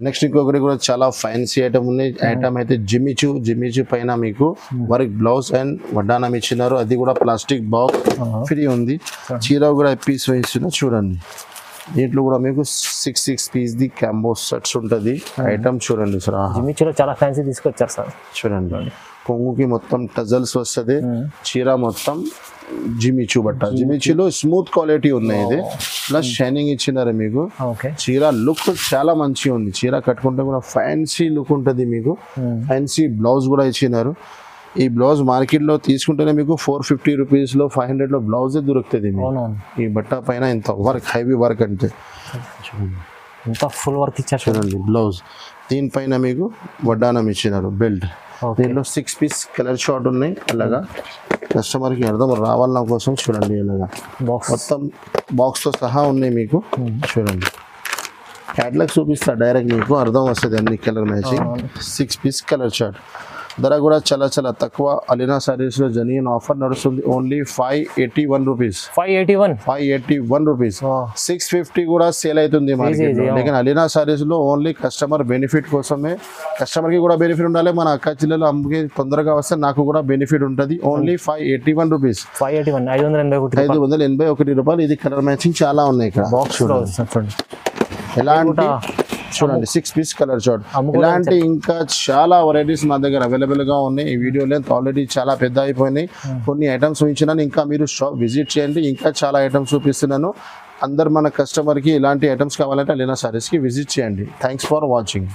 Next ఇంకొకటి కూడా చాలా ఫ్యాన్సీ ఐటమ్ ఉన్నాయి. ఐటమ్ అయితే జిమ్మిచూ పైన మీకు వర్క్ బ్లౌజ్ అండ్ వడ్డానం ఇచ్చినారు. అది కూడా ప్లాస్టిక్ బాక్స్ ఫ్రీ ఉంది. చీర కూడా పీస్ వేస్తున్నా చూడండి. దీంట్లో కూడా మీకు 6 పీస్ ది కాంబో సెట్స్ ఉంటుంది. ఐటమ్ చూడండి సార్,
జిమ్మిచూలో చాలా ఫ్యాన్సీ తీసుకొచ్చారు సార్.
చూడండి కొంగుకి మొత్తం టజల్స్ వస్తుంది. చీర మొత్తం జిమ్మిచూ బట్ట. జిమ్మిచూలో స్మూత్ క్వాలిటీ ఉన్నాయి. ఇది ప్లస్ షైనింగ్ ఇచ్చినారు మీకు. చీర లుక్ చాలా మంచిగా ఉంది. చీర కట్టుకుంటే కూడా ఫ్యాన్సీ లుక్ ఉంటుంది మీకు. ఫ్యాన్సీ బ్లౌజ్ కూడా ఇచ్చినారు. ఈ బ్లౌజ్ మార్కెట్లో తీసుకుంటేనే మీకు 450 రూపీస్లో 500లో బ్లౌజే దొరుకుతుంది. ఈ బట్ట పైన ఇంత వర్క్, హెవీ వర్క్ అంటే
ఇంత ఫుల్ వర్క్ ఇచ్చారు
చూడండి. బ్లౌజ్ దీనిపైన మీకు వడ్డానం ఇచ్చినారు, బెల్ట్. దీంట్లో 6 పీస్ కలర్ షార్ట్ ఉన్నాయి. అలాగా కస్టమర్కి అర్థం రావాలన్న కోసం చూడండి. ఇలాగా మొత్తం బాక్స్తో సహా ఉన్నాయి మీకు. చూడండి క్యాటలాగ్ చూపిస్తా డైరెక్ట్, మీకు అర్థం వస్తుంది అన్ని colour matching. 6 piece colour chart. ధర కూడా చాలా చాలా తక్కువ. అలీనా సారీస్లో జెన్యూన్ ఆఫర్ నడుస్తుంది. Only 581 rupees. 581 రూపీస్. 650 కూడా సేల్ అవుతుంది మార్కెట్లో. లేकिन అలీనా సారీస్లో ఓన్లీ కస్టమర్ బెనిఫిట్ కోసమే. కస్టమర్కి కూడా బెనిఫిట్ ఉండాలి. మన అక్క చెల్లెలు అమ్మకి తొందరగా వస్తే నాకు కూడా బెనిఫిట్ ఉంటుంది. Only 581 rupees. 581 రూపాయలు. ఇది కలర్ మ్యాచింగ్ చాలా ఉన్నాయి ఇక్కడ. బాక్స్ చూడండి ఎలాంటి, చూడండి 6 పీస్ కలర్ షార్ట్. ఇలాంటి ఇంకా చాలా వెరైటీస్ మా దగ్గర అవైలబుల్గా ఉన్నాయి. ఈ వీడియో లెంత్ ఆల్రెడీ చాలా పెద్ద అయిపోయినాయి. కొన్ని ఐటమ్స్ చూపించినాను. ఇంకా మీరు షాప్ విజిట్ చేయండి, ఇంకా చాలా ఐటమ్స్ చూపిస్తున్నాను. అందరు మన కస్టమర్కి ఇలాంటి ఐటమ్స్ కావాలంటే అలీనా సారీస్కి విజిట్ చేయండి. Thanks for watching.